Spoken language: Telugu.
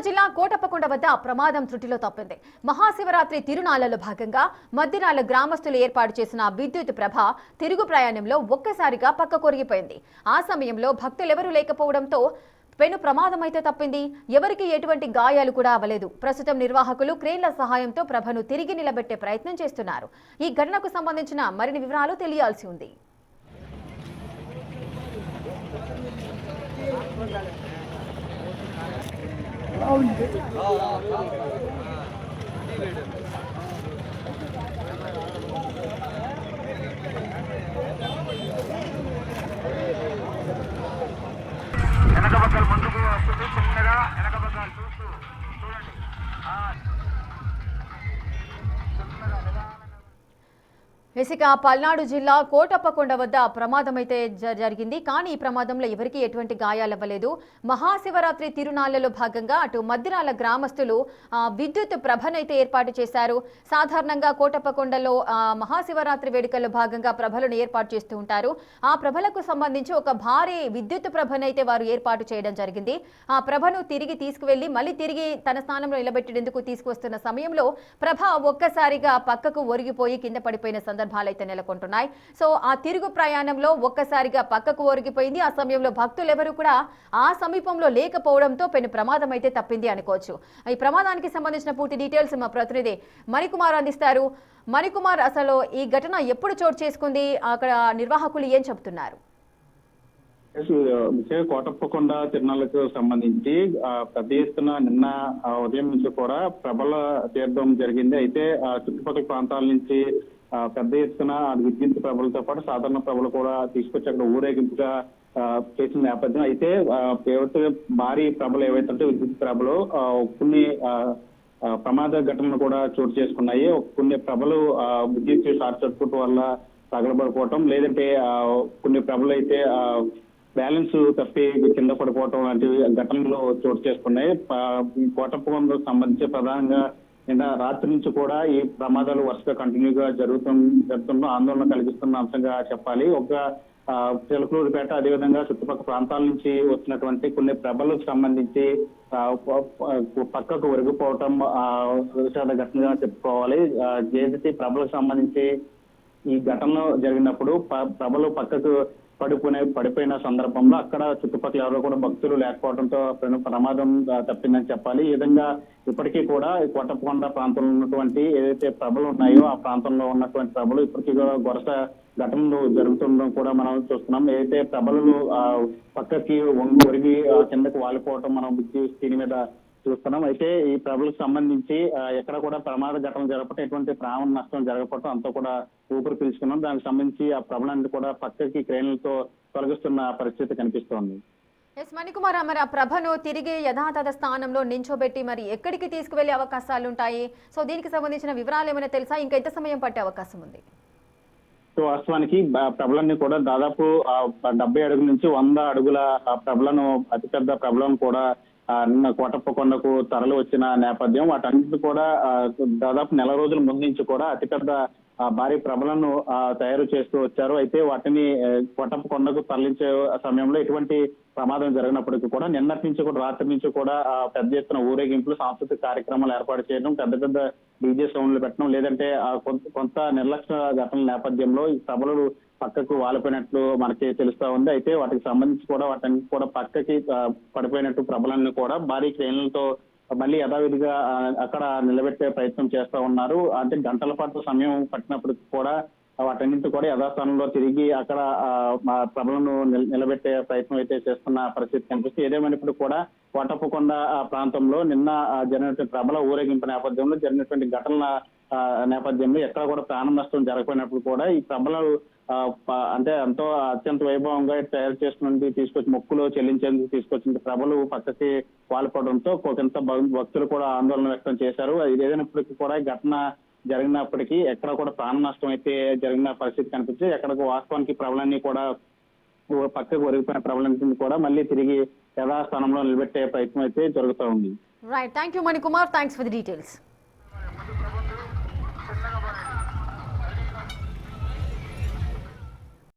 పల్నాడు జిల్లా కోటప్పకొండ వద్ద ప్రమాదం త్రుటిలో తప్పింది. మహాశివరాత్రి తిరునాళ్లలో భాగంగా మద్దిరాల గ్రామస్తులు ఏర్పాటు చేసిన విద్యుత్ ప్రభ తిరుగు ప్రయాణంలో ఒక్కసారిగా పక్క కొరిగిపోయింది. ఆ సమయంలో భక్తులెవరూ లేకపోవడంతో పెను ప్రమాదం అయితే తప్పింది. ఎవరికి ఎటువంటి గాయాలు కూడా అవ్వలేదు. ప్రస్తుతం నిర్వాహకులు క్రేన్ల సహాయంతో ప్రభను తిరిగి నిలబెట్టే ప్రయత్నం చేస్తున్నారు. ఈ ఘటనకు సంబంధించిన మరిన్ని వివరాలు తెలియాల్సి ఉంది. వెనక పక్కలు ముందుకు వస్తుంది, చిన్నగా వెనక పక్కలు చూస్తూ చూడండి. ఇక పల్నాడు జిల్లా కోటప్పకొండ వద్ద ప్రమాదం అయితే జరిగింది. కానీ ఈ ప్రమాదంలో ఎవరికీ ఎటువంటి గాయాలవ్వలేదు. మహాశివరాత్రి తిరునాళ్లలో భాగంగా అటు మద్దిరాల గ్రామస్తులు విద్యుత్ ప్రభనైతే ఏర్పాటు చేశారు. సాధారణంగా కోటప్పకొండలో మహాశివరాత్రి వేడుకల్లో భాగంగా ప్రభలను ఏర్పాటు చేస్తూ ఉంటారు. ఆ ప్రభలకు సంబంధించి ఒక భారీ విద్యుత్ ప్రభనైతే వారు ఏర్పాటు చేయడం జరిగింది. ఆ ప్రభను తిరిగి తీసుకువెళ్లి మళ్ళీ తిరిగి తన స్థానంలో నిలబెట్టేందుకు తీసుకువస్తున్న సమయంలో ప్రభ ఒక్కసారిగా పక్కకు ఒరిగిపోయి కింద పడిపోయిన సందర్భాలైతే నెలకొంటున్నాయి. సో ఆ తిరుగు ప్రయాణంలో ఒక్కసారిగా పక్కకు ఒరిగిపోయింది. ఆ సమయంలో భక్తులెవరూ కూడా ఆ సమీపంలో లేకపోవడంతో పెను ప్రమాదం అయితే తప్పింది అనుకోవచ్చు. ఈ ప్రమాదానికి సంబంధించిన పూర్తి డీటెయిల్స్ మా ప్రతినిధి మణికుమార్ అందిస్తారు. మణికుమార్, అసలు ఈ ఘటన ఎప్పుడు చోటు చేసుకుంది? అక్కడ నిర్వాహకులు ఏం చెబుతున్నారు? కోటప్పకొండ తిరునాళ్లకు సంబంధించి పెద్ద ఎత్తున నిన్న ఉదయం నుంచి కూడా ప్రభల తీర్థం జరిగింది. అయితే చుట్టుపక్కల ప్రాంతాల నుంచి పెద్ద ఎత్తున విద్యుత్ ప్రభలతో పాటు సాధారణ ప్రభలు కూడా తీసుకొచ్చి అక్కడ ఊరేగింపుగా చేసిన నేపథ్యం. అయితే ఏవైతే భారీ ప్రభలు ఏవైతే విద్యుత్ ప్రభలు కొన్ని ప్రమాద ఘటనలు కూడా చోటు చేసుకున్నాయి. కొన్ని ప్రభలు విద్యుత్ షార్ట్ సర్క్యూట్ వల్ల తగలబడిపోవటం, లేదంటే కొన్ని ప్రభలు అయితే బ్యాలెన్స్ తప్పి కింద పడిపోవటం లాంటి ఘటనలు చోటు చేసుకున్నాయి. కోటప్పకొండకు సంబంధించి ప్రధానంగా నిన్న రాత్రి నుంచి కూడా ఈ ప్రమాదాలు వరుసగా కంటిన్యూగా జరుగుతున్న ఆందోళన కలిగిస్తున్న అంశంగా చెప్పాలి. ఒక చిలకలూరుపేట, అదేవిధంగా చుట్టుపక్కల ప్రాంతాల నుంచి వచ్చినటువంటి కొన్ని ప్రభలకు సంబంధించి పక్కకు ఒరిగిపోవటం విషాద ఘటనగా చెప్పుకోవాలి. ఏదైతే ప్రభలకు సంబంధించి ఈ ఘటనలో జరిగినప్పుడు ప్రభలు పక్కకు పడిపోయిన సందర్భంలో అక్కడ చుట్టుపక్కల ఎవరో కూడా భక్తులు లేకపోవడంతో ప్రమాదం తప్పిందని చెప్పాలి. ఈ విధంగా ఇప్పటికీ కూడా కోటప్పకొండ ప్రాంతంలో ఉన్నటువంటి ఏదైతే ప్రభలు ఉన్నాయో ఆ ప్రాంతంలో ఉన్నటువంటి ప్రభలు ఇప్పటికీ కూడా వరుస ఘటనలు జరుగుతుండడం కూడా మనం చూస్తున్నాం. ఏదైతే ప్రభలు పక్కకి ఒరిగి కిందకు వాలిపోవటం మనం స్క్రీన్ మీద చూస్తున్నాం. అయితే ఈ ప్రభలకు సంబంధించి ఎక్కడ కూడా ప్రమాద ఘటన జరగకపోతే ఎటువంటి ప్రాణ నష్టం జరగకపోవడం అంతా కూడా ఊపిరి పీల్చుకున్నాం. దానికి సంబంధించి ఆ ప్రభలన్నీ కూడా పక్కకి క్రేన్లతో తొలగిస్తున్న పరిస్థితి కనిపిస్తోంది. మణికుమార్, మరి ఆ ప్రభను తిరిగి యథాతథ స్థానంలో నించోబెట్టి మరి ఎక్కడికి తీసుకువెళ్లే అవకాశాలు ఉంటాయి? సో దీనికి సంబంధించిన వివరాలు ఏమైనా తెలుసా? ఇంకా ఎంత సమయం పట్టే అవకాశం ఉంది? సో వాస్తవానికి ప్రభలన్నీ కూడా దాదాపు 70 అడుగుల నుంచి 100 అడుగుల ప్రభలను, అతిపెద్ద ప్రభలను కూడా నిన్న కోటప్పకొండకు తరలి వచ్చిన నేపథ్యం. వాటన్నిటి కూడా దాదాపు నెల రోజుల ముందు నుంచి కూడా అతిపెద్ద భారీ ప్రభలను తయారు చేస్తూ వచ్చారు. అయితే వాటిని కోటప్పకొండకు తరలించే సమయంలో ఎటువంటి ప్రమాదం జరిగినప్పటికీ కూడా నిన్నటి నుంచి కూడా రాత్రి నుంచి కూడా పెద్ద ఎత్తున ఊరేగింపులు, సాంస్కృతిక కార్యక్రమాలు ఏర్పాటు చేయడం, పెద్ద పెద్ద డీజే సౌండ్లు పెట్టడం, లేదంటే కొంత నిర్లక్ష్య ఘటనల నేపథ్యంలో ఈ ప్రభలు పక్కకు వాలిపోయినట్లు మనకి తెలుస్తా ఉంది. అయితే వాటికి సంబంధించి కూడా వాటిని కూడా పక్కకి పడిపోయినట్టు ప్రభలన్నీ కూడా భారీ క్రేన్లతో మళ్ళీ యథావిధిగా అక్కడ నిలబెట్టే ప్రయత్నం చేస్తా ఉన్నారు. అంటే గంటల పాటు సమయం పట్టినప్పటికీ కూడా వాటన్నింటి కూడా యథాస్థానంలో తిరిగి అక్కడ ప్రభలను నిలబెట్టే ప్రయత్నం అయితే చేస్తున్న పరిస్థితి కనిపిస్తుంది. ఏదేమైనప్పుడు కూడా కోటప్పకొండ ప్రాంతంలో నిన్న జరిగినటువంటి ప్రభల ఊరేగింపు నేపథ్యంలో జరిగినటువంటి ఘటనల నేపథ్యంలో ఎక్కడ కూడా ప్రాణ నష్టం జరగకపోయినప్పుడు కూడా ఈ ప్రభలు అంటే ఎంతో అత్యంత వైభవంగా తయారు చేసుకుని తీసుకొచ్చి మొక్కులు చెల్లించేందుకు తీసుకొచ్చిన ప్రభలు పక్కకి వాలిపోవడంతో కొంత భక్తులు కూడా ఆందోళన వ్యక్తం చేశారు. ఏదైనప్పటికీ కూడా ఘటన జరిగినప్పటికీ ఎక్కడ కూడా ప్రాణ నష్టం అయితే జరిగిన పరిస్థితి కనిపించింది. ఎక్కడికి వాస్తవానికి ప్రభలన్నీ కూడా పక్కకు ఒరిగిపోయిన ప్రభలన్నింటినీ కూడా మళ్ళీ తిరిగి యథాస్థానంలో నిలబెట్టే ప్రయత్నం అయితే జరుగుతూ ఉంది. Right, thank you Manikumar, thanks for the details.